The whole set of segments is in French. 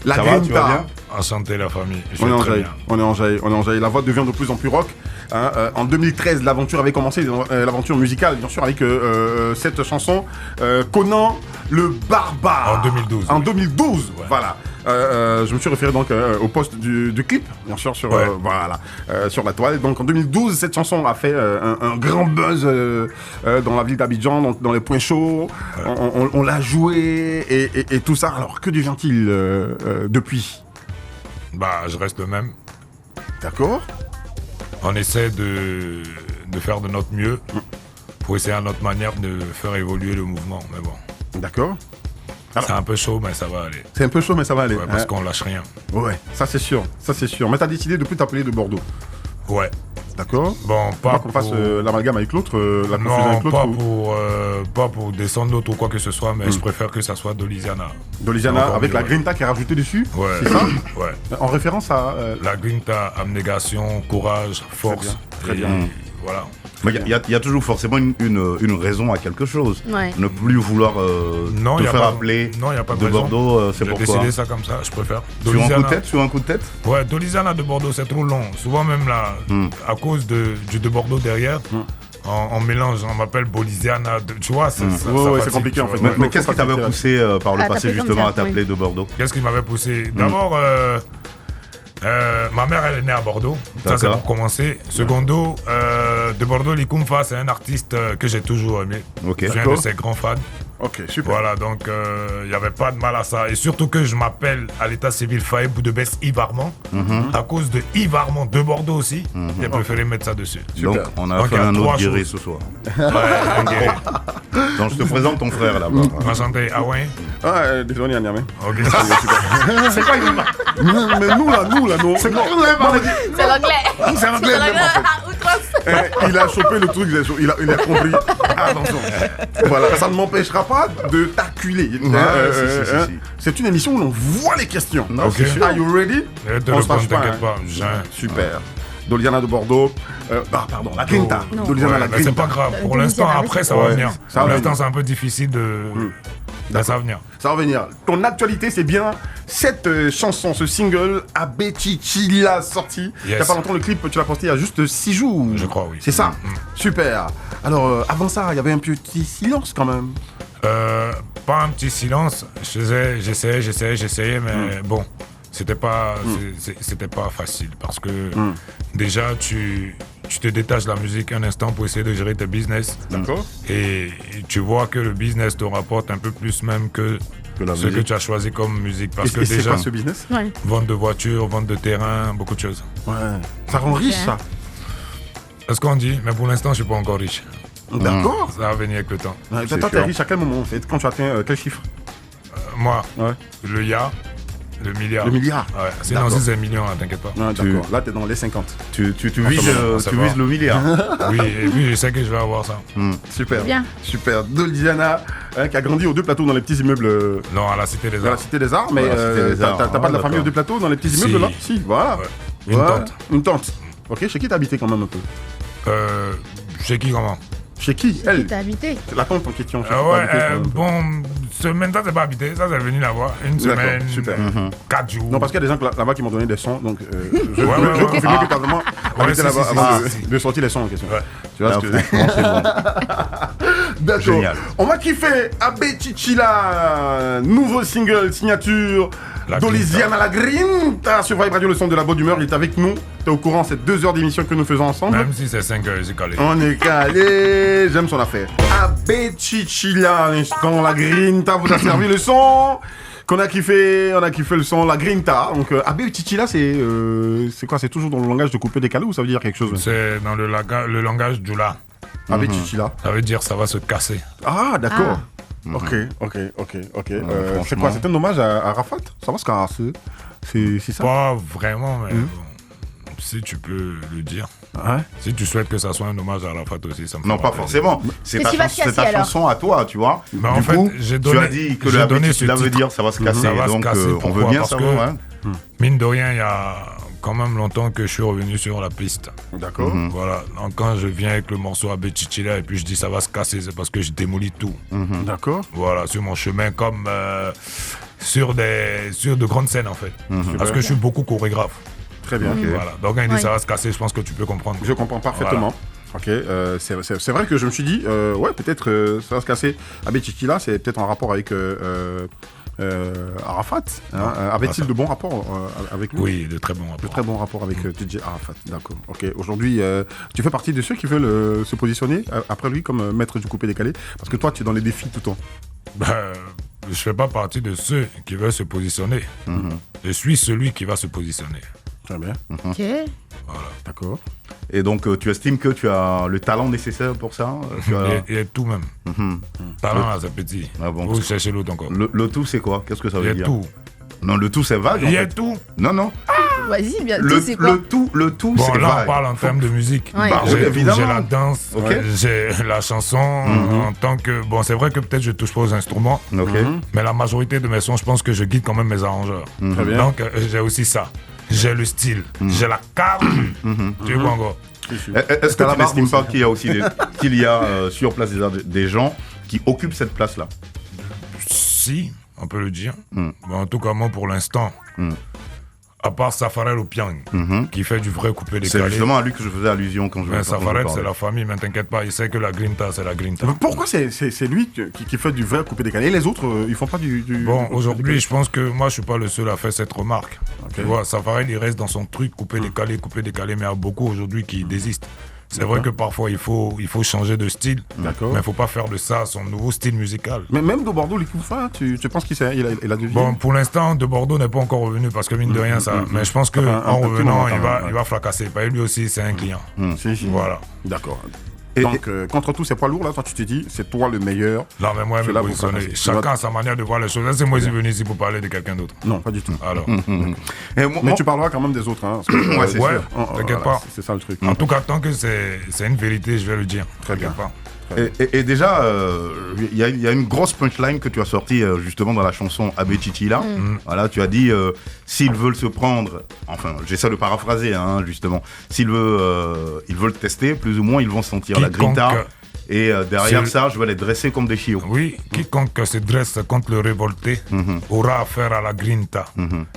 La Ça va, tu vas Grinta. bien? Enchanté la famille. Je On est vais en très jaille, bien. on est en jaille, on est en jaille. La voix devient de plus en plus rock. Hein, en 2013, l'aventure avait commencé, l'aventure musicale, bien sûr, avec cette chanson Conan le Barbare. En 2012. En oui. 2012, Ouais. voilà. Je me suis référé donc au poste du clip, bien sûr, sur, Ouais. voilà, sur la toile. Donc en 2012, cette chanson a fait un grand buzz dans la ville d'Abidjan, donc dans les points chauds. Ouais. On l'a joué et tout ça. Alors que devient-il depuis? Bah, je reste le même. D'accord. On essaie de faire de notre mieux pour essayer à notre manière de faire évoluer le mouvement. Mais bon, D'accord. c'est un peu chaud, mais ça va aller. C'est un peu chaud, mais ça va aller. Ouais, parce hein. qu'on lâche rien. Ouais, ça c'est sûr, ça c'est sûr. Mais t'as décidé de plus t'appeler de Bordeaux. Ouais. D'accord. Bon, Pas pas qu'on pour... fasse l'amalgame avec l'autre, la confusion Non, avec l'autre. pas pour descendre l'autre ou quoi que ce soit, mais je préfère que ça soit Dolisiana. D'Olisiana Encore avec mieux, la ouais. Grinta qui est rajoutée dessus. Ouais. C'est ça. Ouais. En référence à. La grinta, abnégation, courage, force. très Et bien. Voilà. Mais il y a toujours forcément une raison à quelque chose. Ouais. Ne plus vouloir Non, te y a faire pas- appeler non, y a pas de de raison. Bordeaux, c'est J'ai pourquoi. décidé ça comme ça, je préfère. Sur un coup de tête, sur un coup de tête. Ouais, Dolisiana de Bordeaux, c'est trop long. Souvent même là, à cause du de Bordeaux derrière, on mélange, on m'appelle Bolisiana. Tu vois, ça Ouais, fatigue, c'est tu compliqué, en vois. fait. Mais, Ouais. mais qu'est-ce qui t'avait poussé par le À passé t'appeler comme justement ça, à t'appeler de Bordeaux? Qu'est-ce qui m'avait poussé? D'abord, ma mère, elle est née à Bordeaux. Ça, c'est D'accord. pour commencer. Secondo, de Bordeaux, Likumfa, c'est un artiste que j'ai toujours aimé. Ok. Je viens de D'accord. ses grands fans. Ok, super. Voilà, donc il n'y avait pas de mal à ça. Et surtout que je m'appelle à l'état civil Faye Boudebès Yves Armand. À cause de Yves Armand de Bordeaux aussi, j'ai préféré mettre ça dessus. Donc Super. on a Donc, il y fait a un autre trois guéri choses. ce soir. Ouais, un guéri. Donc je te présente ton frère là-bas. Enchanté, ah ouais? Ah, désolé, Niamey. Ok. C'est quoi, mais nous là, non. C'est quoi? C'est l'anglais. C'est l'anglais, même, en fait. À outrance. Il a chopé le truc, il a compris. Attention. Voilà, ça ne m'empêchera pas de t'acculer. Si. C'est une émission où l'on voit les questions. Non, c'est sûr. Are you ready? Et te On le se fâche prends, pas, t'inquiète hein. pas. Jean. Super. Doliana de Bordeaux. Pardon, la Grinta. Non. Doliana, Ouais, la mais c'est Grinta. pas grave. Pour Dolisiana, l'instant, oui, après, c'est ça va Ouais, venir. ça va Pour l'instant, venir. c'est un peu difficile de. Ça va venir. Ça va venir. Ton actualité, c'est bien cette chanson, ce single, Abbé Chichila, sorti. Il n'y a Yes. pas longtemps, le clip, tu l'as posté il y a juste 6 jours. Je crois, oui. C'est ça. Super. Alors, avant ça, il y avait un petit silence quand même. Pas un petit silence. J'essayais, mais bon, c'était pas facile parce que déjà tu te détaches de la musique un instant pour essayer de gérer tes business. D'accord. Et tu vois que le business te rapporte un peu plus même que la ce que musique. tu as choisi comme musique. Parce que Et c'est déjà, quoi ce business? Ouais. vente de voitures, vente de terrain, beaucoup de choses. Ouais. Ça rend riche, ça. C'est ce qu'on dit, mais pour l'instant, je suis pas encore riche. D'accord. Ça va venir avec le temps. Ouais, C'est toi, t'es sûr. riche à quel moment en fait? Quand tu atteins quel chiffre? Moi, Ouais. le ya, le milliard. Le milliard. Ouais, sinon, D'accord. si c'est un million, hein, t'inquiète pas. Ouais, d'accord. Là, t'es dans les 50. Tu vises, ça tu va. vises le milliard. Oui, et puis je sais que je vais avoir ça. Super. Bien. Super. Doliana, qui a grandi aux deux plateaux dans les petits immeubles Non, à la Cité des de la Arts. Cité des Arts, mais Ouais, la Cité des Arts. t'as pas de la Ah, famille aux d'accord. deux plateaux dans les petits Si. immeubles là? Si, voilà. Ouais. Une Ouais. tante. Une tante. Ok, chez qui t'as habité quand même un peu? Chez qui, comment? Chez qui? Elle? T'as habité. La tante en question. chez qui t'as Ouais, habité, quand même. bon, semaine, ça c'est pas habité, ça c'est venu là-bas. Une D'accord, semaine, super. 4 jours. Non, parce qu'il y a des gens là-bas qui m'ont donné des sons, donc je Ouais, veux ouais. confirmer que t'as vraiment habité si, là-bas si, avant si, si. de sortir les sons en question. Ouais. Tu vois Ah, ce que je veux dire? franchement, c'est bon. D'accord. Génial. On va kiffer Abbé Chichila, nouveau single, signature La d'Olisiana La Grinta sur Vibe Radio, le son de la bonne humeur. Il est avec nous. T'es au courant, c'est 2 heures d'émission que nous faisons ensemble. Même si c'est 5 heures, j'ai calé. On est calé, j'aime son affaire. Abbé Chichila, quand La Grinta vous a servi le son. Qu'on a kiffé, on a kiffé le son, La Grinta. Donc Abbé Chichila, c'est quoi? C'est toujours dans le langage de coupé décalé ou ça veut dire quelque chose? C'est dans le langage Djoula. Abbé Chichila. Ça veut dire ça va se casser. Ah, d'accord. Ok. C'est franchement. quoi? C'est un hommage à Rafat? Ça va se casser? C'est ça? Pas vraiment, mais bon, si tu peux le dire. Ouais. Si tu souhaites que ça soit un hommage à Rafat aussi, ça me Non, fera pas plaisir. forcément. C'est Qu'est-ce ta, qui va se c'est ta casser, alors chanson à toi, tu vois. Bah, du en fait, coup, j'ai tu as donné- dit que j'ai le donné Abbé ce Chichila veut titre. dire ça va se casser. Ça va se Donc, casser, on veut pourquoi? bien Parce savoir. que- Hein. Mine de rien, il y a quand même longtemps que je suis revenu sur la piste. D'accord. Voilà. Donc, quand je viens avec le morceau Abbé Chichila et puis je dis ça va se casser, c'est parce que je démolis tout. D'accord. Voilà, sur mon chemin, comme sur de grandes scènes en fait. Parce que je suis beaucoup chorégraphe. Très bien. Voilà. Donc quand il dit Ouais. ça va se casser, je pense que tu peux comprendre. Je comprends parfaitement. Ok, c'est vrai que je me suis dit, ouais, peut-être ça va se casser. Abbé Chichila, c'est peut-être en rapport avec Arafat. Hein. Avait-il de bons rapports avec lui? Oui, de très bons De rapports. très bons rapports avec DJ Arafat, d'accord. Ok, aujourd'hui, tu fais partie de ceux qui veulent se positionner après lui comme maître du coupé-décalé, parce que toi, tu es dans les défis tout le temps. Je fais pas partie de ceux qui veulent se positionner. Je suis celui qui va se positionner. Très bien, Ok. d'accord. Et donc, tu estimes que tu as le talent nécessaire pour ça? Tu as- Il y a tout même. Talent là, c'est petit. Ah bon, Vous cherchez l'autre encore. Le tout, c'est quoi? Qu'est-ce que ça Il y veut a dire? tout. Non, le tout, c'est vague. En Il y a fait. tout. Non, non. Vas-y, bien. Le, C'est quoi? le tout, Bon, c'est là, vague. on parle en termes de musique. Ouais. Bah, oui, J'ai tout, évidemment. j'ai la danse, Ok. j'ai la chanson en tant que... Bon, c'est vrai que peut-être je touche pas aux instruments, Ok. mais la majorité de mes sons, je pense que je guide quand même mes arrangeurs. Très bien. Donc, j'ai aussi ça. J'ai le style, j'ai la carte. Tu vois encore. Est-ce que T'as la tu barbe n'estimes pas aussi. qu'il y a aussi qu'il y a sur place des gens qui occupent cette place-là? Si, on peut le dire. Mais en tout cas, moi, pour l'instant, à part Safarel au Piang, qui fait du vrai coupé C'est décalé. justement à lui que je faisais allusion quand je Mais quand je Safarel, parlais. c'est la famille, mais t'inquiète pas, il sait que la grinta, c'est la grinta. Pourquoi c'est lui qui fait du vrai coupé-décalé? Et les autres, ils font pas du Bon, du aujourd'hui, je pense que moi, je suis pas le seul à faire cette remarque. Ok. Tu vois, Safarel, il reste dans son truc, coupé, décalé, mais il y a beaucoup aujourd'hui qui désistent. C'est vrai que parfois, il faut changer de style, D'accord. mais il faut pas faire de ça son nouveau style musical. Mais même de Bordeaux, les coups fin, tu penses qu'il a deviné? Bon, pour l'instant, de Bordeaux n'est pas encore revenu parce que mine de rien, ça. Mais je pense que Enfin, un en peu tout le revenant, monde, quand même, il va fracasser. Parce que lui aussi, c'est un client. Si, si. Voilà. D'accord. Et- Donc, contre tous ces poids lourds, là, toi, tu t'es dit, c'est toi le meilleur. Non, mais moi, C'est me là, vous positionner. fracassez. Chacun a sa manière de voir les choses. Là, c'est moi qui suis venu ici pour parler de quelqu'un d'autre. Non, pas du tout. Alors, Et moi- Mais tu parleras quand même des autres, hein. parce que- Ouais, c'est ouais, sûr. t'inquiète voilà, pas. c'est ça le truc. en tout cas, tant que c'est une vérité, je vais le dire. Très bien. T'inquiète pas. Et déjà, il y a une grosse punchline que tu as sortie justement dans la chanson Abbé Chichila. Voilà, tu as dit s'ils veulent se prendre, enfin, j'essaie de paraphraser, hein, justement, ils veulent tester, plus ou moins, ils vont sentir la Quiconque- grinta. Et derrière c'est- ça, je vais les dresser comme des chiots. Oui, quiconque se dresse contre le révolté aura affaire à la grinta.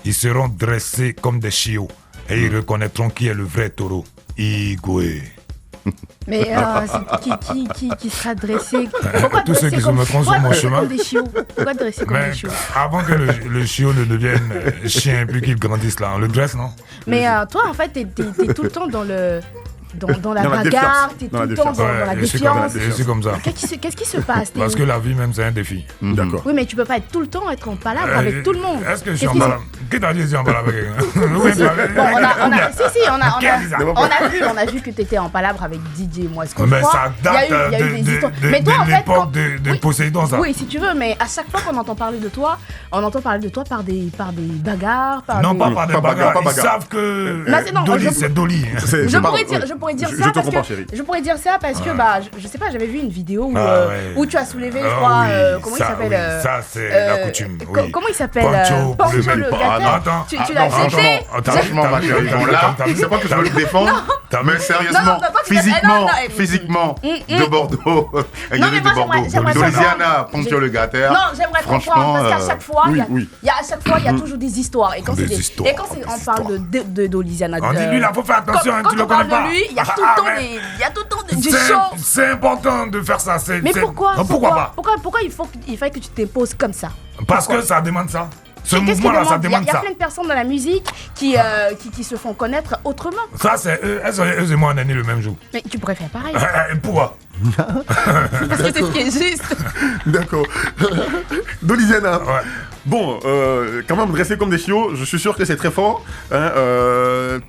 Ils seront dressés comme des chiots et ils reconnaîtront qui est le vrai taureau. Igwe. Mais qui sera dressé? Pourquoi Tous ceux dresser qui se comme- mettront sur pourquoi mon dresser chemin. comme des chiots? Pourquoi dresser comme Mais des chiots? avant que le chiot ne devienne chien puis qu'il grandisse là, on le dresse, non? Mais toi, en fait, t'es tout le temps dans la Dans la bagarre, défiance. t'es Dans tout la le temps dans la je suis comme ça. défiance. Je suis comme ça. Qu'est-ce qui se passe? Parce que la vie même, c'est un défi. D'accord. Oui, mais tu peux pas être tout le temps être en palabre avec tout le monde. Est-ce que je suis Qu'est-ce en qui se- balade? Qui t'a dit que je suis en balade avec quelqu'un? Oui, Bon, on a vu que tu étais en palabre avec DJ, moi, ce que Mais je crois. ça date il y a eu des histoires. de Mais toi, en fait, l'époque quand- de Oui. Poséidon, ça. Oui, si tu veux, mais à chaque fois qu'on entend parler de toi, on entend parler de toi par des bagarres, par Non, des... pas par des Pas bagarre, bagarres. pas Ils bagarre. savent que Non, c'est- non, Dolly, je- c'est Dolly. C'est Je pas- pourrais dire, oui. je pourrais dire Je ça te parce comprends, que chérie. je pourrais dire ça parce que bah je sais pas, j'avais vu une vidéo où, Ah, ouais. où tu as soulevé, je Ah crois, oui, comment ça, il s'appelle oui, ça, c'est la coutume, oui. Comment il s'appelle Pancho, Pancho le même le pas. gâteur. Attends, Tu Ah, l'as non, franchement, fait. Franchement, ma chérie, bon, là, c'est pas que je veux le défendre, mais sérieusement, Non, pas que tu- non, physiquement, de Bordeaux, mais de moi, Bordeaux, j'aimerais d'Louisiana, Poncho J'ai- le gâteur. Non, j'aimerais comprendre parce qu'à chaque fois, oui. à chaque fois, il y a toujours des histoires. Et quand, Des c'est histoires, et quand on parle de Louisiana, On dit lui, là, faut faire attention, quand tu le on parle connais pas. de lui, il y a tout le Ah, temps mais des choses. C'est important de faire ça. Mais pourquoi Non, pourquoi pas? Pourquoi il fallait que tu t'imposes comme ça? Parce Pourquoi? que ça demande ça. Ce Qu'est-ce qui mouvement-là, ça demande? Il demande y a ça. plein de personnes dans la musique qui se font connaître autrement. Ça, c'est eux et moi, on est nés le même jour. Mais tu pourrais faire pareil. Pourquoi? Parce que c'est ce qui est juste. D'accord. Dolisiana. Ouais. Bon, quand même dressé comme des chiots, je suis sûr que c'est très fort. Hein,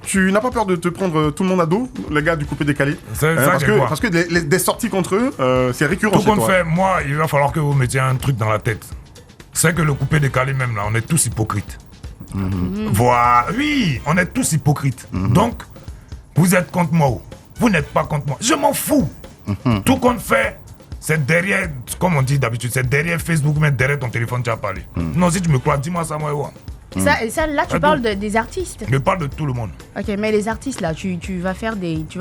tu n'as pas peur de te prendre tout le monde à dos, les gars du coupé décalé? C'est ça parce que je vois. parce que des sorties contre eux, c'est récurrent Tout chez compte toi. fait, moi, il va falloir que vous mettiez un truc dans la tête. C'est que le coupé décalé même là, on est tous hypocrites. Voilà, oui, on est tous hypocrites. Donc, vous êtes contre moi ou vous n'êtes pas contre moi. Je m'en fous. Tout compte fait, c'est derrière, comme on dit d'habitude, c'est derrière Facebook, mais derrière ton téléphone, tu as parlé. Non, si tu me crois, dis-moi ça, moi. Ouais. Ça, là, tu parles des artistes. Je parle de tout le monde. Ok, mais les artistes, là, tu vas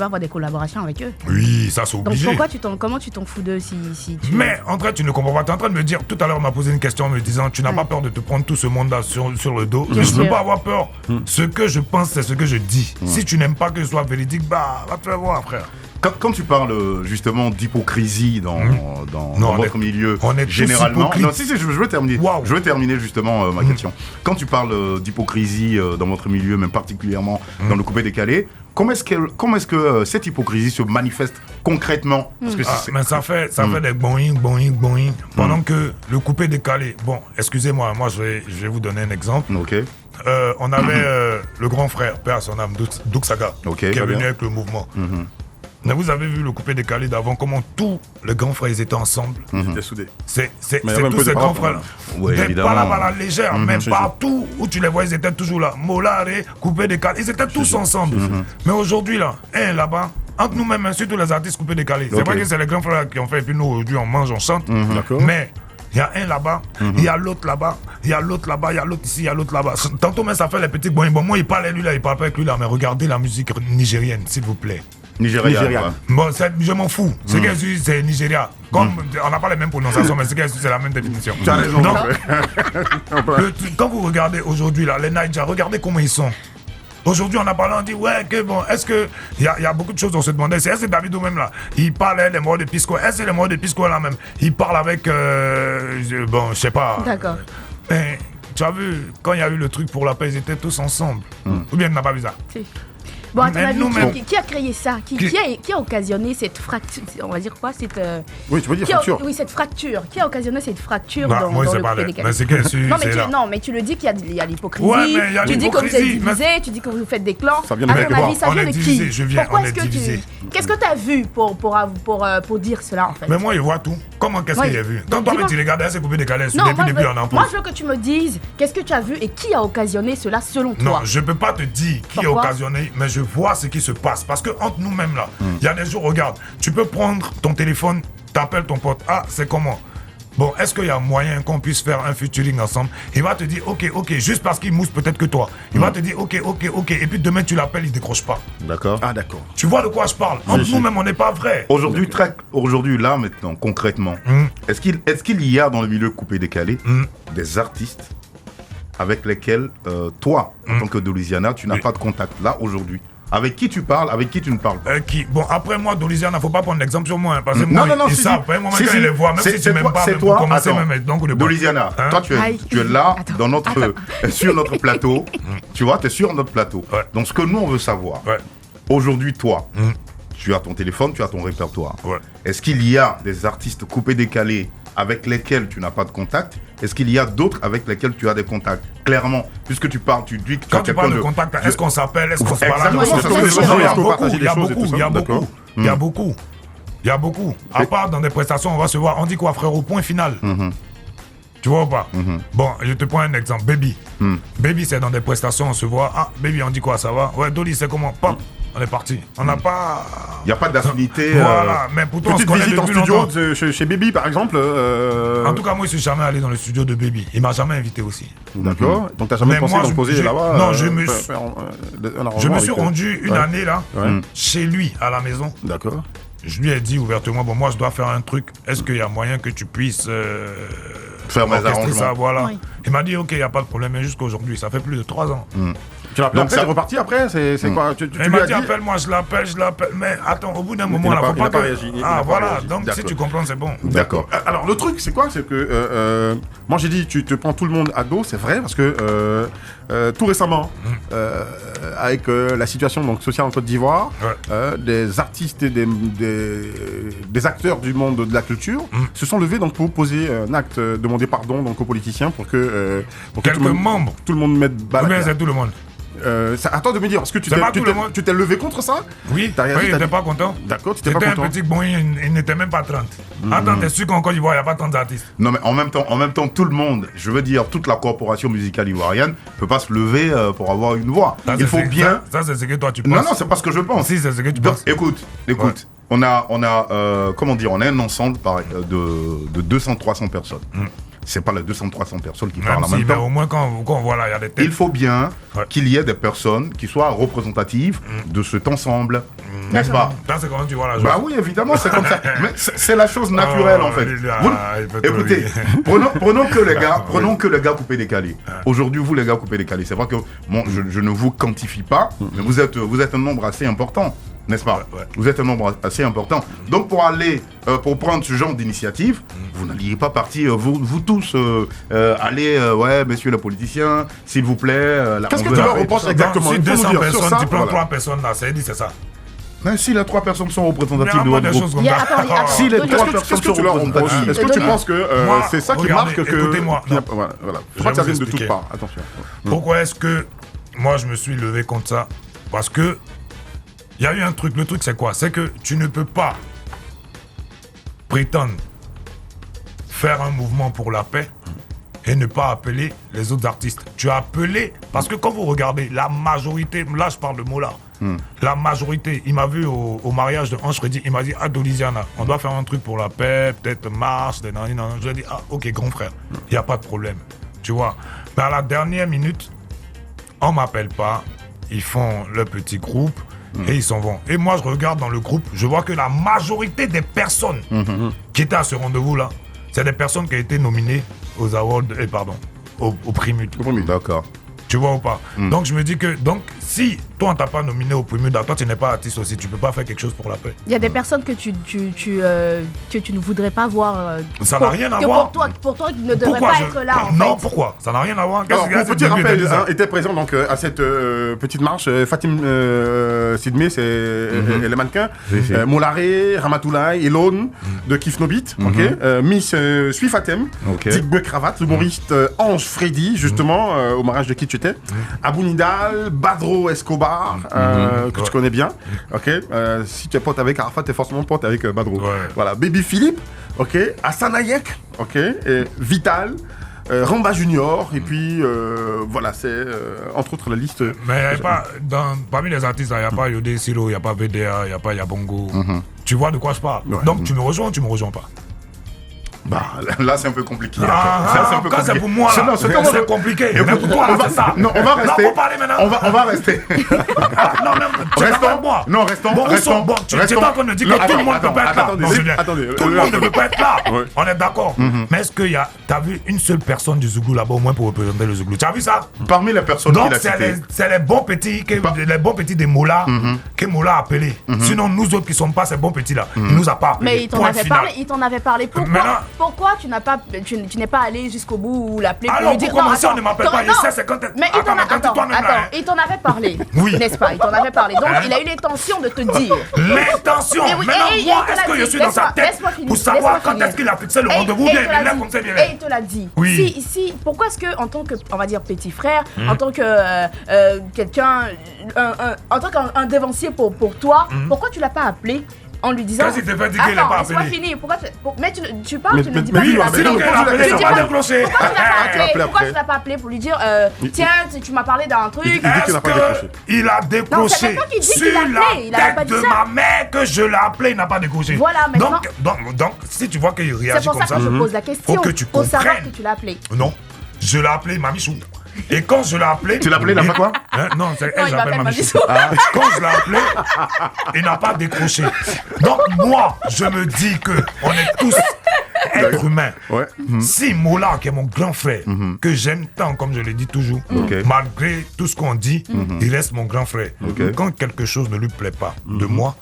avoir des collaborations avec eux. Oui, ça c'est Donc obligé. comment tu t'en fous d'eux si tu... Mais en vrai, tu ne comprends pas. Tu es en train de me dire, tout à l'heure, on m'a posé une question en me disant, tu n'as pas peur de te prendre tout ce monde-là sur le dos. Bien Je ne veux sûr. pas avoir peur. Ce que je pense, c'est ce que je dis. Si tu n'aimes pas que ce soit véridique, bah, va te faire voir, frère. Quand tu parles justement d'hypocrisie dans votre milieu, on est tous généralement. hypocrites. Non, si, je veux terminer. Wow. Je veux terminer justement ma question. Quand tu parles d'hypocrisie dans votre milieu, même particulièrement dans le coupé-décalé, comment est-ce que cette hypocrisie se manifeste concrètement? Parce que Mais ça fait des boing. Pendant que le coupé-décalé. Bon, excusez-moi, moi je vais vous donner un exemple. Ok. On avait le grand frère, père à son âme, Douk Saga, Ok, qui est très venu bien. avec le mouvement. Mais vous avez vu le coupé-décalé d'avant, comment tous les grands frères ils étaient ensemble. T'es soudé. C'est Mais il y avait un tous peu ces de grands parole, frères. Ouais, évidemment. Pas là-bas, la légère, mais Si, si. partout où tu les vois, ils étaient toujours là. Molare, coupé-décalé, ils étaient tous ensemble. Mais aujourd'hui, là, là-bas, entre nous-mêmes, surtout les artistes coupés-décalés, c'est Ok. vrai que c'est les grands frères qui ont fait, et puis nous, aujourd'hui, on mange, on chante. D'accord. Mais il y a un là-bas, il y a l'autre là-bas, il y a l'autre là-bas, il y a l'autre ici, il y a l'autre là-bas. Tantôt, même ça fait les petits bon, moi, il parle lui là, il parle pas avec lui là, mais regardez la musique nigérienne, s'il vous plaît. Nigeria. Nigeria. ouais. Bon, je m'en fous. Ce qu'elle suit, c'est Nigeria. Comme on n'a pas les mêmes prononciations, mais ce qu'elle suit, c'est la même définition. Tu as raison. Donc, Ouais. quand vous regardez aujourd'hui là, les Nigeria, regardez comment ils sont. Aujourd'hui, on a parlé, on dit, ouais, que bon, est-ce que. Il y a beaucoup de choses, on se demandait. Est-ce que David ou même là, il parlait des morts de Pisco. Est-ce que les morts de Pisco là même, il parle avec. Bon, je sais pas. D'accord. Mais, tu as vu, quand il y a eu le truc pour la paix, ils étaient tous ensemble. Ou bien tu n'as pas vu ça? Si. Bon, à ton Mais avis, nous-mêmes- qui a créé ça qui a occasionné cette fracture? On va dire quoi Oui, tu veux dire fracture. Oui, cette fracture. Qui a occasionné cette fracture Bah, dans moi, le c'est pas coupé-décalé? mais c'est qu'elle suit, Non mais, c'est là. mais tu le dis qu'il y a l'hypocrisie, Ouais, mais il y a tu dis que vous êtes l'hypocrisie, mais- divisés, tu dis que vous faites des clans. Ça vient À de ton quoi? avis, ça On vient est de divisés, qui? je viens, Pourquoi on est-ce est que divisés. Qu'est-ce que tu as vu pour dire cela en fait? Mais moi, je vois tout. Comment qu'est-ce Ouais. qu'il y a vu? Quand toi, Dis-moi. tu regardes, c'est coupé décalé. Non, Depuis le début, on en moi pose. je veux que tu me dises qu'est-ce que tu as vu et qui a occasionné cela selon toi. Non, je peux pas te dire qui est Pourquoi? occasionné, mais je vois ce qui se passe. Parce que entre nous-mêmes là, il y a des jours, regarde, tu peux prendre ton téléphone, t'appelles ton pote, ah, c'est comment? Bon, est-ce qu'il y a moyen qu'on puisse faire un featuring ensemble? Il va te dire, ok, juste parce qu'il mousse peut-être que toi. Il va te dire, ok. Et puis demain, tu l'appelles, il décroche pas. D'accord. Ah, d'accord. Tu vois de quoi je parle? Entre nous-mêmes, on n'est pas vrai. Aujourd'hui, là, maintenant, concrètement, est-ce qu'il y a dans le milieu coupé-décalé des artistes avec lesquels toi, en tant que de Louisiana, tu n'as pas de contact là aujourd'hui? Avec qui tu parles, avec qui tu ne parles pas? Qui? Bon, après moi, Dolisiana, faut pas prendre l'exemple sur moi. Hein, parce que Non, moi, non, ils si, savent. si. Hein, moi, Si, quand si. ils les voient, même C'est- si c'est tu m'aimes toi- pas, c'est même toi, pour commencer, attends. même donc le De Louisiana, Hein? toi tu Aïe. es là Attends. dans notre, sur notre plateau, tu vois, tu es sur notre plateau. Ouais. Donc ce que nous on veut savoir, Ouais. aujourd'hui toi, tu as ton téléphone, tu as ton répertoire. Ouais. Est-ce qu'il y a des artistes coupés-décalés avec lesquels tu n'as pas de contact? Est-ce qu'il y a d'autres avec lesquels tu as des contacts? Clairement, puisque tu parles, tu dis que tu Quand as tu quelqu'un parles de contact, est-ce qu'on s'appelle, est-ce qu'on se parle? Exactement, c'est ce que je veux dire. Il y a Est-ce qu'on beaucoup, partage il y a des choses et tout beaucoup, ça? il y a D'accord. beaucoup, il y a beaucoup. Il y a beaucoup. À part dans des prestations, on va se voir. On dit quoi, frère, au point final? Tu vois ou pas? Bon, je te prends un exemple. Baby. Baby, c'est dans des prestations, on se voit. Ah, Baby, on dit quoi, ça va? Ouais, Dolly, c'est comment? Pop, on est parti. On n'a pas. Il n'y a pas d'affinité. Voilà, mais pourtant, on se Petite connaît visite en depuis studio longtemps. chez Baby, par exemple. En tout cas, moi, je suis jamais allé dans le studio de Baby. Il m'a jamais invité aussi. D'accord. Donc, t'as jamais Mais pensé moi, d'en je- poser je- là-bas non, je me faire- suis- faire un Je me arrangement suis avec, rendu une ouais. année là, Ouais. chez lui, à la maison. D'accord. Je lui ai dit ouvertement, bon, moi, je dois faire un truc. Est-ce qu'il y a moyen que tu puisses Faire mes orchestrer arrangements. ça, voilà. Oui. Il m'a dit, ok, il n'y a pas de problème, mais jusqu'aujourd'hui, ça fait plus de 3 ans. Tu l'as appelé Donc après, ça- t'es reparti après? C'est quoi? Tu Il lui m'a as dit, dit? appelle-moi, je l'appelle. Mais attends, au bout d'un moment, n'a là, pas- faut il pas n'a pas que. réagi, il n'a Ah, pas voilà, réagi. donc si D'accord. tu comprends, c'est bon. D'accord. Alors le truc c'est quoi? C'est que moi j'ai dit tu te prends tout le monde à dos, c'est vrai parce que tout récemment avec la situation donc sociale en Côte d'Ivoire, des artistes et des acteurs du monde de la culture se sont levés donc pour poser un acte, demander pardon donc aux politiciens pour que Quelques membres. tout le monde mette balle Ou à bien terre. c'est tout le monde. À toi de me dire, parce que C'est pas tout le monde. tu t'es levé contre ça? Oui, T'as réagi, oui, il t'as n'était dit- pas content. D'accord, tu t'es pas C'était un content. petit bon, il n'était même pas 30. Attends, t'es sûr qu'en Côte d'Ivoire, il n'y a pas 30 artistes. Non mais en même temps, tout le monde, je veux dire, toute la corporation musicale ivoirienne peut pas se lever pour avoir une voix. Ça, Il c'est faut ce- bien. Ça, c'est ce que toi, tu penses. Non, c'est pas ce que je pense. Si, c'est ce que tu Donc, penses. écoute, on a comment dire, on a un ensemble de 200-300 personnes. c'est pas les 200-300 personnes qui Même parlent en si, même mais temps. au moins quand on voit là, il y a des têtes. Il faut bien Ouais. qu'il y ait des personnes qui soient représentatives de cet ensemble, n'est-ce pas? Là, c'est comment tu vois la chose. Bah oui, évidemment, c'est comme ça. Mais c'est la chose naturelle, en fait. il peut trop Écoutez, lui. prenons que les gars coupés décalés. Aujourd'hui, vous, les gars coupés décalés, c'est vrai que bon, je ne vous quantifie pas, mais vous êtes un nombre assez important, n'est-ce pas? Ouais. Vous êtes un nombre assez important. Donc, pour prendre ce genre d'initiative, vous n'alliez pas partir, vous tous, aller, ouais, messieurs les politiciens, s'il vous plaît. Qu'est-ce que on tu veut- leur reproches exactement? Si Il faut nous 200 dire sur personnes, ça, tu prends voilà. 3 personnes là, c'est ça. Mais si les 3 personnes sont Il y représentatives a de moins votre des groupe, choses comme Il y a- ça. attends, si les Qu'est-ce 3 Qu'est-ce personnes que sont tu leur reproches? représentatives, Est-ce que tu Denis. penses que Moi, c'est ça qui regardez, marque que... écoutez-moi, qu'il y a- non. Voilà. Faut Je pas vais que ça vous vienne de toutes expliquer. parts. Attention. Pourquoi est-ce que moi je me suis levé contre ça? Parce que il y a eu un truc. Le truc c'est quoi? C'est que tu ne peux pas prétendre faire un mouvement pour la paix et ne pas appeler les autres artistes. Tu as appelé, parce que quand vous regardez, la majorité, là je parle de Mola, la majorité, il m'a vu au mariage de Ange Freddy, il m'a dit, ah Dolisiana, on doit faire un truc pour la paix, peut-être marche, des nanani, nanana. Je lui ai dit, ah ok grand frère, il n'y a pas de problème, tu vois. Mais à la dernière minute, on m'appelle pas, ils font le petit groupe et ils s'en vont. Et moi je regarde dans le groupe, je vois que la majorité des personnes qui étaient à ce rendez-vous là, c'est des personnes qui ont été nominées aux awards, au prix Mut. D'accord. Tu vois ou pas? Donc je me dis que, donc si toi on t'a pas nominé au prix Mut, toi tu n'es pas artiste aussi, tu peux pas faire quelque chose pour la paix. Il y a des personnes que tu ne voudrais pas voir. Ça n'a rien à que voir. Pour toi, qui ne devrait pas je- être là, en Non, fait. pourquoi? Ça n'a rien à voir. Alors, Qu'est-ce pour que petit c'est rappel, devenu, ça était présent donc à cette petite marche Fatim Sidmé, c'est les mannequins, Molaré, Ramatoulaye, Elone de Kif No Beat, Miss Sui Fatem, Ok. Digbe Cravate, l'humoriste Ange Freddy, justement, au mariage de qui tu étais, Abou Nidal, Badro Escobar, que tu connais bien, ok. Si tu es pote avec Arafat, tu es forcément pote avec Badro. Ouais. Voilà, Baby Philippe, ok, Hassan Hayek, ok, et Vital. Ramba Junior, et puis voilà, c'est entre autres la liste. Mais y a pas, parmi les artistes, il n'y a pas Yodé Silo, il n'y a pas VDA, il n'y a pas Yabongo. Tu vois de quoi je parle? Ouais. Donc tu me rejoins ou tu me rejoins pas? Bah, là, c'est un peu compliqué. Ah, c'est un peu quand c'est compliqué. pour moi, là, Non, c'est compliqué. Mais pour toi, on là, va- c'est ça. Non, on va rester. Non, faut parler maintenant. On va rester. Non, même, tu es d'accord avec moi. Non, restons. Bon, restons. bon, tu es restons. en train de dire Non, que tout le monde ne peut attends, pas être là. attendez, Non, Julien. attendez, Tout le monde ne peut pas être là. Ouais. On est d'accord. Mais est-ce que t'as vu une seule personne du Zouglou là-bas au moins pour représenter le Zouglou? Tu as vu ça? Parmi les personnes Donc qu'il a citées. c'est les bons petits, les bons petits des Moula que Moula a appelés. Sinon nous autres qui sommes pas ces bons petits là, il nous a pas appelés. Mais il t'en Point avait final. parlé. Il t'en avait parlé. Maintenant- Pourquoi tu n'es pas allé jusqu'au bout ou l'appeler pour Alors, lui dire pour commencer, non, on ne m'appelle pas, je sais, c'est quand Mais il t'en a attends, toi-même, là, hein. il t'en avait parlé. Oui. N'est-ce pas? Il t'en avait parlé. Donc Hein? il a eu l'intention de te dire. L'intention. Et oui, Maintenant, et il moi, te est-ce l'a que je dit. suis dans sa tête Laisse-moi finir, pour savoir laisse-moi quand finir. est-ce qu'il a fixé le Et- rendez-vous et bien, il te il l'a l'a dit. comme ça, bien. Et il te l'a dit. Oui. Si, pourquoi est-ce que, en tant que, on va dire, petit frère, en tant que quelqu'un, en tant qu'un dévancier pour toi, pourquoi tu l'as pas appelé en lui disant. Qu'est-ce qu'il t'a fait dire qu'il l'a Attends, pas laisse-moi appelé? finir. Mais tu parles, tu ne dis mais pas. oui, tu l'as mais dit. non, Sinon, mais qu'elle a appelé, tu ça dis va pas- déclencher. Pourquoi tu l'as pas appelé? Appelé Pourquoi après. tu l'as pas appelé pour lui dire tiens, tu m'as parlé d'un truc. dit qu'il n'a Est-ce pas décroché. qu'il a Non, décroché c'est toi qui dis sur qu'il l'a appelé, il a la pas tête dit de ça. ma mère que je l'ai appelé, il n'a pas décroché. Voilà, maintenant- Donc, si tu vois qu'il C'est réagit pour comme ça que je pose la question. faut que tu Pour savoir comprennes. que tu l'as appelé. Non, je l'ai appelé Mamichou. Et quand je l'ai appelé... Tu l'as appelé, il a fait quoi? Non, c'est Non, elle, il je l'appelle m'appelle Mamichou. Mamichou. Quand je l'ai appelé, il n'a pas décroché. Donc moi, je me dis que on est tous êtres humains. Ouais. Si Mola, qui est mon grand frère, que j'aime tant, comme je le dis toujours, Ok. malgré tout ce qu'on dit, il reste mon grand frère. Ok. Quand quelque chose ne lui plaît pas de moi,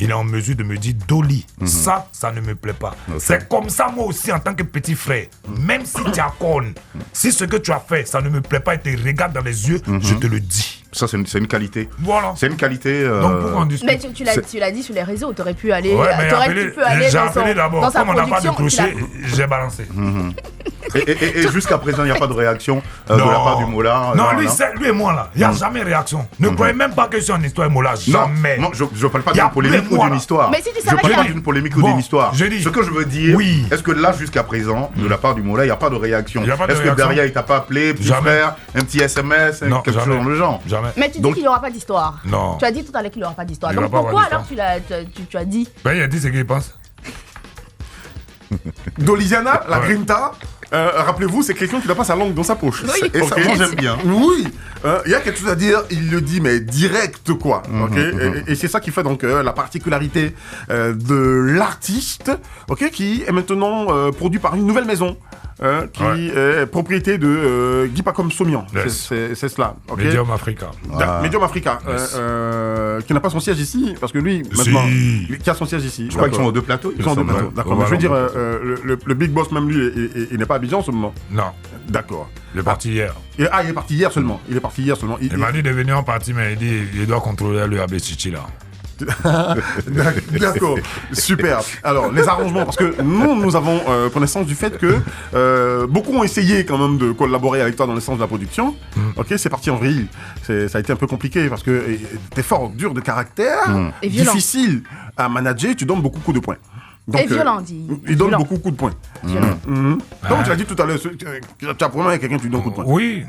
il est en mesure de me dire Dolly, ça ne me plaît pas. C'est comme ça, moi aussi, en tant que petit frère. Même si tu as conne, si ce que tu as fait, ça ne me plaît pas et te regarde dans les yeux, je te le dis. Ça, c'est une qualité. Voilà. C'est une qualité. Donc pourquoi on discute? Mais tu l'as dit sur les réseaux, tu aurais pu aller. Ouais, mais Tu peux aller j'ai dans appelé d'abord. dans sa Comme on n'a pas production. décroché, j'ai balancé. Et jusqu'à présent, il n'y a pas de réaction de la part du Mola. Non, lui et moi là, il n'y a jamais réaction. Ne croyez même pas que je suis en histoire et Mola, jamais. Non, je ne parle pas Il y a d'une polémique plus ou moi, d'une là. histoire. Mais si tu Je savais parle qu'il pas y a- d'une polémique ou Bon, d'une histoire. je dis- Ce que je veux dire, Oui. est-ce que là, jusqu'à présent, de la part du Mola, il n'y a pas de réaction? Il y a pas de Est-ce que réaction. derrière, il t'a pas appelé, petit Jamais. frère, un petit SMS, Non, quelque chose jamais. dans le genre? Jamais. Mais tu dis Donc- qu'il n'y aura pas d'histoire. Non. Tu as dit tout à l'heure qu'il n'y aura pas d'histoire. Il y Donc aura pas pourquoi d'histoire. alors tu as dit Ben, il a dit ce qu'il pense. Dolisiana, la Ouais. Grinta, Rappelez-vous, c'est quelqu'un qui n'a pas sa langue dans sa poche. Oui. Et ça, Ok. moi, j'aime bien. Oui, il y a quelque chose à dire, il le dit, mais direct, quoi. Ok. Et c'est ça qui fait donc la particularité de l'artiste, ok, qui est maintenant produit par une nouvelle maison. Qui est propriété de Guy Pacom Somian. Yes. C'est cela. ok. Medium Africa. Medium Africa, Yes. qui n'a pas son siège ici, parce que lui, maintenant, Si. qui a son siège ici. Je crois qu'ils sont aux deux plateaux. Ils sont en deux plateaux, d'accord. Mais je veux dire, Voilà. le Big Boss, même lui, il n'est pas à Abidjan en ce moment. Non, D'accord. il est parti hier. Il est parti hier seulement. Il est parti hier seulement. Il m'a dit de venir en partie, mais il dit il doit contrôler le Abetichi là. D'accord, super. Alors, les arrangements, parce que nous avons connaissance du fait que beaucoup ont essayé quand même de collaborer avec toi dans le sens de la production. Ok, c'est parti en vrille. Ça a été un peu compliqué parce que t'es fort, dur de caractère, Et violent. difficile à manager, tu donnes beaucoup de coups de poing. Donc, Et violent, dit. Il donne Violent. beaucoup de coups de poing. Violent. Donc, tu as dit tout à l'heure, tu as problème avec quelqu'un, tu donnes coup de poing. Oui.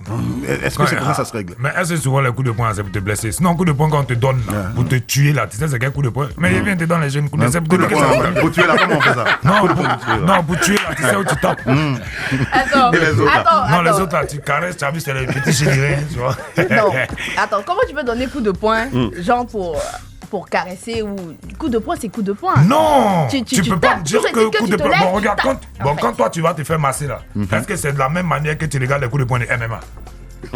Est-ce que c'est comme ça que ça se règle? Mais est-ce que souvent les coups de poing c'est pour te blesser? Sinon, coup de poing quand on te donne là, pour te tuer là, tu sais c'est quel coup de poing? Mais il vient te donner les jeunes coups de poing. Coup de poing, faut tuer là, comment on fait ça? Non, pour tuer là, tu sais où tu tapes. Attends, Et les autres, là? attends, Non, les attends. autres là, tu caresses, tu as vu, c'est les petits chérirés, tu vois. Non, attends, comment tu peux donner coup de poing, genre pour caresser ou coup de poing, c'est coup de poing. Non, Tu tu peux tapes, pas me dire tu que te coup de lèves, poing. tu Bon, regarde, tapes, quand, en fait. quand toi tu vas te faire masser là, est-ce que c'est de la même manière que tu regardes les coups de poing de MMA?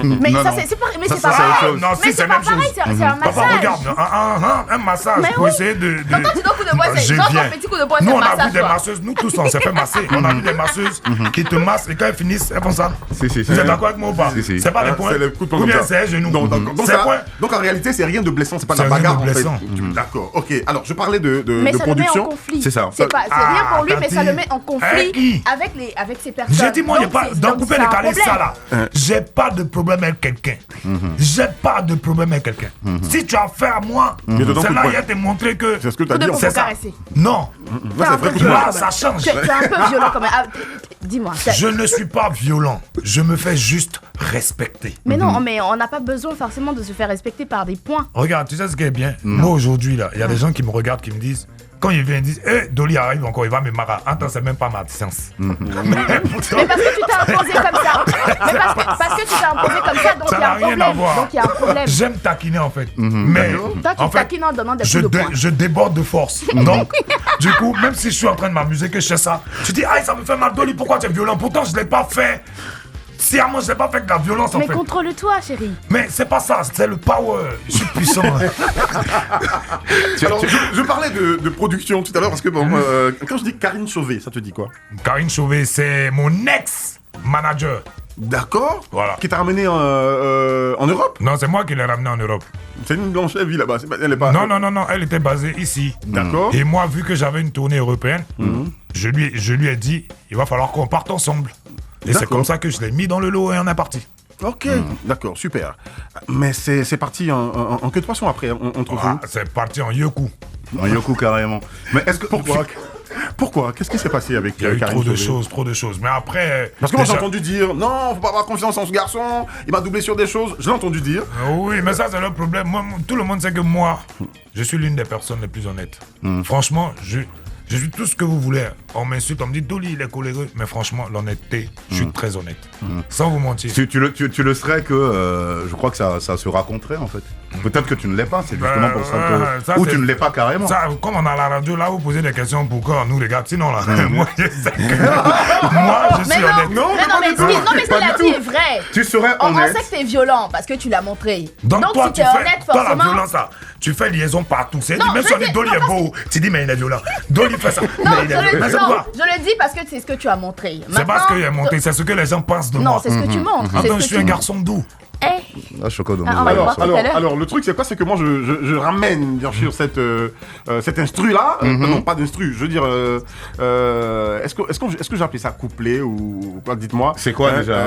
Mais Non, ça, non. c'est pas, mais Ça, c'est pas c'est autre pareil. chose. Non, Mais si, c'est c'est pas même pareil, chose. c'est un Papa, massage. regarde, un massage Mais pour oui. essayer de. Donc quand tu donnes coup de poing, c'est Je genre viens. un petit coup de poing, c'est Nous, un on a vu massage. des quoi. masseuses, nous tous, on s'est fait masser. On a vu des masseuses qui te massent et quand elles finissent, elles font ça. Si, si, si. Vous êtes d'accord avec moi ou pas? Si, si. C'est pas les points. C'est les coups de poing Ou bien comme ça. c'est les genoux. Donc, C'est ça- point. donc en réalité, c'est rien de blessant, c'est pas de la C'est rien bagarre de en fait. blessant. D'accord, ok. Alors, je parlais de Mais de ça le met en production. conflit. C'est ça. C'est rien pour lui, mais ça Tati. le met en conflit Qui avec ses personnes. J'ai dit, moi, Donc, c'est- dans donc, couper c'est les un calés, problème. ça là, j'ai pas de problème avec quelqu'un. J'ai pas de problème avec quelqu'un. Si tu as affaire à moi, te donne coup c'est de là poing. il a te montrer que. C'est ce que tu as Coup de dit. poing C'est pour ça. caresser. Non, Là, c'est vrai coup de là, poing. ça change. Tu es un peu violent quand même. Ah, dis-moi. Je ne suis pas violent. Je me fais juste respecter. Mais non, mais on n'a pas besoin forcément de se faire respecter par des points. Regarde, tu sais ce qui est bien? Moi, aujourd'hui, là, il y a des gens qui me regardent, qui me disent, quand ils viennent, ils disent, hé, Dolly arrive encore, il va me marrer. Attends, c'est même pas ma séance. Mais parce que tu t'es imposé comme ça. Mais parce que tu t'es imposé comme ça, donc Ça il y a n'a un rien à problème. voir. Donc il y a un problème. J'aime taquiner, en fait. Mais, Toi, tu en fait, taquines en donnant des je, coups de poing. je déborde de force. Donc, du coup, même si je suis en train de m'amuser, que je sais ça, tu dis, aïe, ça me fait mal, Dolly, pourquoi tu es violent? Pourtant, je ne l'ai pas fait. Sciemment, je ne l'ai pas fait avec de la violence, en Mais fait. contrôle-toi, chérie. Mais c'est pas ça, c'est le power. Je suis puissant. Alors, je parlais de production tout à l'heure parce que bon, quand je dis Karine Chauvet, ça te dit quoi? Karine Chauvet, c'est mon ex-manager. D'accord. Voilà. Qui t'a ramené en Europe? Non, c'est moi qui l'ai ramené en Europe. C'est une blanche vie là-bas. Elle est pas. Non, elle était basée ici. D'accord. Et moi, vu que j'avais une tournée européenne, je lui ai dit, il va falloir qu'on parte ensemble. Et c'est D'accord. comme ça que je l'ai mis dans le lot et on est parti. Ok, d'accord, super. Mais c'est parti en queue de poisson après, entre Ah, vous. c'est parti en Yoku. En Yoku carrément. Mais est-ce que Pourquoi Qu'est-ce qui s'est passé avec Il y a eu Karine trop de Chauvet? trop de choses. Mais après. Parce que moi j'ai déjà- entendu dire non, faut pas avoir confiance en ce garçon, il m'a doublé sur des choses. Je l'ai entendu dire. Oui, mais ça, c'est le problème. Moi, tout le monde sait que moi, je suis l'une des personnes les plus honnêtes. Franchement, je suis tout ce que vous voulez. On m'insulte, on me dit Dolly, il est coléreux. Mais franchement, l'honnêteté, je suis très honnête. Sans vous mentir. tu le serais que je crois que ça se raconterait en fait. Peut-être que tu ne l'es pas, c'est justement pour ça que. ça, Ou c'est- tu ne l'es pas carrément. Ça, comme on a la radio, là, vous posez des questions pour qu'on nous regarde. Sinon, là, moi, je sais que. Moi, je Mais suis non, honnête. mais non, mais ce qu'il a dit est vrai. Tu serais On honnête. sait que t'es violent parce que tu l'as montré. Donc, toi, si tu t'es fais. honnête, Toi, la forcément. violence, là, tu fais liaison partout. C'est Non, même je si on dis- dit Dolly non, est parce beau, tu dis, mais il est violent. Dolly fait ça. Non, mais il est violent. Mais c'est quoi? je le dis parce que c'est ce que tu as montré. C'est pas ce qu'il a monté, c'est ce que les gens pensent de moi. Non, c'est ce que tu montres. c'est Attends, ce je que suis tu un montres. garçon doux. Eh, Ah, Choco, donc, Ah, on va le voir. Alors, tout à l'heure. alors, le truc c'est quoi? C'est que moi je ramène bien sûr cet instru là. Non, pas d'instru. Je veux dire, est-ce que j'ai appelé ça couplet ou quoi? Dites-moi. C'est quoi, déjà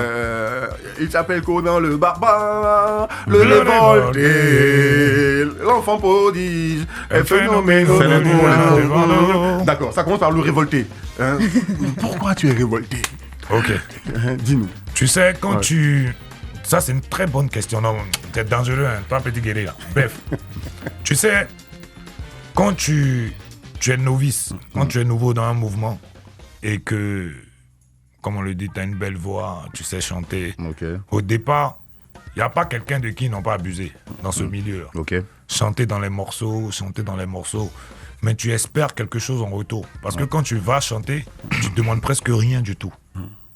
Il s'appelle Conan le barbare, le Le révolté, l'enfant prodige, Un un phénomène. phénomène. D'accord, ça commence par le révolté. Hein. Pourquoi tu es révolté? Ok. Dis-nous. Tu sais, quand Ouais. tu. Ça, c'est une très bonne question. Non, t'es dangereux, hein, toi, petit guerrier, là. Bref. Tu sais, quand tu es novice, quand tu es nouveau dans un mouvement et que comme on le dit, tu as une belle voix, tu sais chanter. Ok. Au départ, il n'y a pas quelqu'un de qui ils n'ont pas abusé dans ce milieu. Ok. Chanter dans les morceaux, mais tu espères quelque chose en retour. Parce que quand tu vas chanter, tu ne demandes presque rien du tout.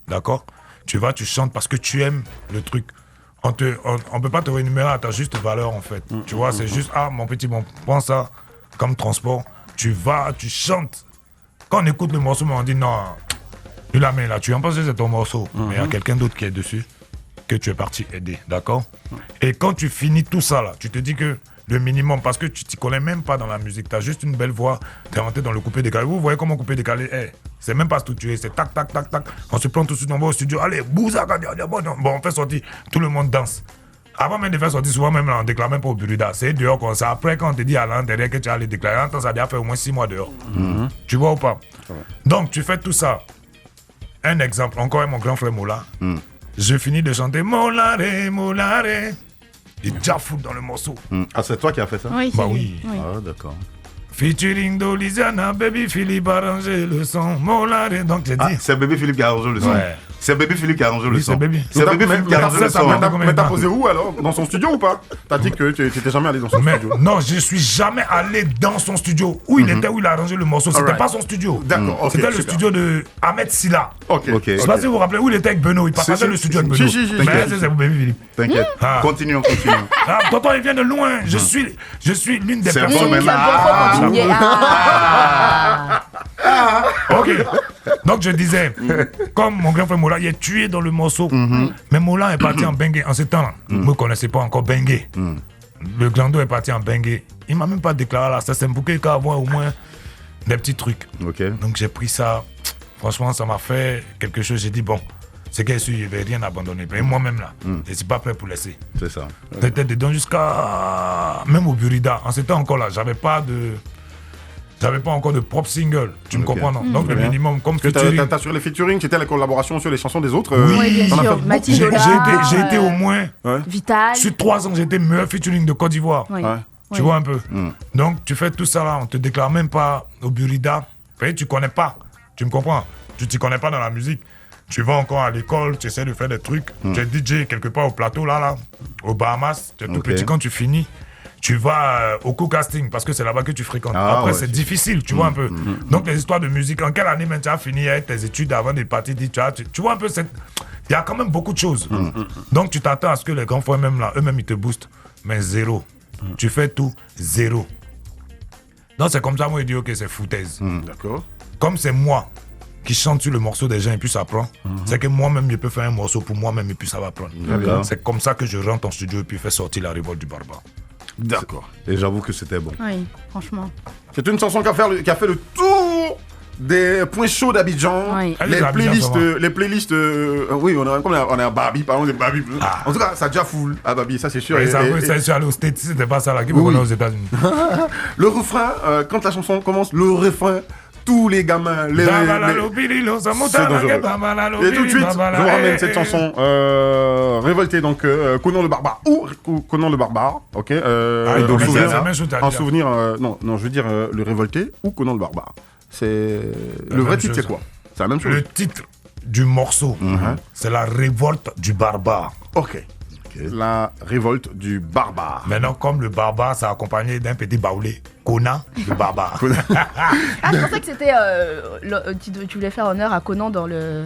D'accord? Tu vas, tu chantes parce que tu aimes le truc. On peut pas te rémunérer à ta juste valeur, en fait. Tu vois, c'est juste, mon petit, bon, prends ça comme transport. Tu vas, tu chantes. Quand on écoute le morceau, on dit non, tu la mets là, tu en penses que c'est ton morceau. Mais il y a quelqu'un d'autre qui est dessus, que tu es parti aider, d'accord? Et quand tu finis tout ça là, tu te dis que le minimum, parce que tu t'y connais même pas dans la musique, tu as juste une belle voix, tu es rentré dans le coupé décalé. Vous voyez comment coupé décalé est? C'est même pas structuré, c'est tac, tac, tac, tac. On se plante tout de suite, on va au studio, allez, bouza, bon, on fait sortir, tout le monde danse. Avant même de faire sortir, souvent même là, on déclare même pas au Burida. C'est dehors comme ça. Après, quand on te dit à l'intérieur que tu as les déclarer, ça a déjà fait au moins 6 mois dehors. Tu vois ou pas? Donc, tu fais tout ça. Un exemple, encore mon grand frère Mola. Je finis de chanter Molare, Molare. Il est déjà fou dans le morceau. Ah, c'est toi qui as fait ça? Oui, Bah c'est oui. lui. Ah, d'accord. Featuring Dolisiana, Baby Philippe a arrangé le son. Molare. Donc, j'ai dit. Ah, c'est Bébé Philippe qui a arrangé le son. Ouais. C'est Bébé Philippe qui a arrangé le Oui, son. c'est Baby. C'est Bébé Philippe qui a arrangé le son. Mais t'as posé où alors? Dans son studio ou pas? T'as dit que tu n'étais jamais allé dans son Mais studio. non, je suis jamais allé dans son studio. Où il était, où il a arrangé le morceau. C'était Alright. pas son studio. D'accord, ok. C'était le super. studio de Ahmed Silla. Ok. Ok. Je sais pas si vous vous rappelez où il était avec Beno. Il partageait le studio avec Beno. Si, Mais t'inquiète. c'est Baby Philippe. T'inquiète. Ah. Continuons. Ah, tonton, il vient de loin. Je suis l'une des C'est personnes. bon, Oui, même. faut continuer. Ok. Donc je disais, comme mon grand frère Mola, il est tué dans le morceau. Mais Mola est parti en bengue en ce temps-là. Je ne connaissais pas encore bengue. Le glando est parti en bengue. Il m'a même pas déclaré là. Ça, c'est pour qu'il y avoir au moins des petits trucs. Ok. Donc j'ai pris ça. Franchement, ça m'a fait quelque chose. J'ai dit, bon, c'est qu'il je ne vais rien abandonner. Mais moi-même là, je ne suis pas prêt pour laisser. C'est ça. J'étais dedans jusqu'à. Même au Burida. En ce temps encore là, j'avais pas encore de propre single. Tu me Ok. comprends, non? Donc le bien. minimum, comme Que featuring. t'as sur les featuring, c'était la collaboration sur les chansons des autres. Oui, bien t'en as fait sûr. beaucoup. Mathilde J'ai Lola, j'ai été au moins. Vital. Sur 3 ans, j'étais meilleur featuring de Côte d'Ivoire. Oui. Ouais. Tu vois un peu. Donc tu fais tout ça là, on te déclare même pas au Burida. Tu connais pas. Tu me comprends? Tu t'y connais pas dans la musique. Tu vas encore à l'école, tu essaies de faire des trucs. Tu es DJ quelque part au plateau là, aux Bahamas. Tu es tout Ok. petit quand tu finis. Tu vas au co-casting parce que c'est là-bas que tu fréquentes. Ah, Après, ouais, c'est c'est- difficile, tu vois un peu. Donc, les histoires de musique, en quelle année même tu as fini avec tes études avant de partir, tu vois un peu, il y a quand même beaucoup de choses. Donc, tu t'attends à ce que les grands frères, même là, eux-mêmes, ils te boostent. Mais zéro. Tu fais tout, zéro. Donc, c'est comme ça, moi, je dis, ok, c'est foutaise. D'accord. Comme c'est moi qui chante sur le morceau des gens et puis ça prend, c'est que moi-même, je peux faire un morceau pour moi-même et puis ça va prendre. D'accord. C'est comme ça que je rentre en studio et puis fais sortir la révolte du barbare. D'accord. Et j'avoue que c'était bon. Oui, franchement. C'est une chanson qui a fait le tour des points chauds d'Abidjan. Oui. Elle est à Abidjan, Les playlists, oui, on est à Barbie, par exemple, Barbie. En tout cas, ça a déjà full à Barbie, ça c'est sûr. Et ça, Et- ça, je suis allé aux States, c'était pas ça là, qui me Oui. connaît aux États-Unis. le refrain, quand la chanson commence, le refrain, tous les gamins, c'est dangereux. Et tout de suite, je vous ramène cette chanson révoltée, donc Conan le barbare ou Conan le barbare, ok. donc en c'est souvenir, la même chose, t'as en dit. souvenir, non, je veux dire le révolté ou Conan le barbare. C'est le vrai même titre, chose. c'est quoi? C'est la même chose. Le titre du morceau, c'est la révolte du barbare. Ok. La révolte du barbare. Maintenant, comme le barbare, c'est accompagné d'un petit baoulé, Conan le barbare. Ah, je pensais que c'était. Tu voulais faire honneur à Conan dans le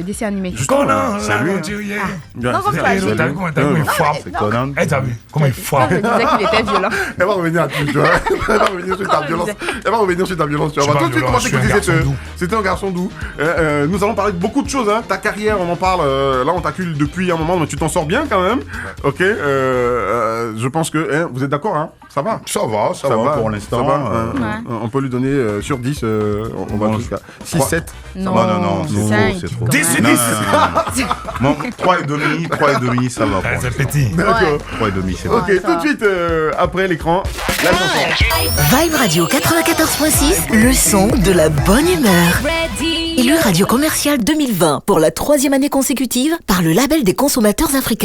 dessin animé. Conan, c'est lui. l'aventurier. Non, comme ça, T'as vu comment il frappe? C'est Conan. Eh, t'as vu comment il Je frappe? disais qu'il était violent. Elle va revenir à tout, tu vois. Elle va revenir sur ta violence. Elle va revenir sur ta violence, tu vois. Je suis Tout de suite, pas commencer à violent, écouter je suis un garçon doux. C'était un garçon doux. Nous allons parler de beaucoup de choses, hein. Ta carrière, on en parle. Là, on t'accule depuis un moment, mais tu t'en sors bien quand même. Ok. Je pense que vous êtes d'accord, hein. Ça va. Ça va pour l'instant. Ça va, on peut lui donner sur 10, on va Non, jusqu'à 6, 7. Non, c'est trop, 5, c'est trop. 10 sur Non, 10. non, non. Bon, 3,5, ça va. Eh, pour c'est l'instant. petit. D'accord. 3,5, c'est bon. Ok, tout de suite, après l'écran, la chanson. Vibe Radio 94.6, le son de la bonne humeur. Élu Radio Commercial 2020 pour la 3e année consécutive par le label des consommateurs africains.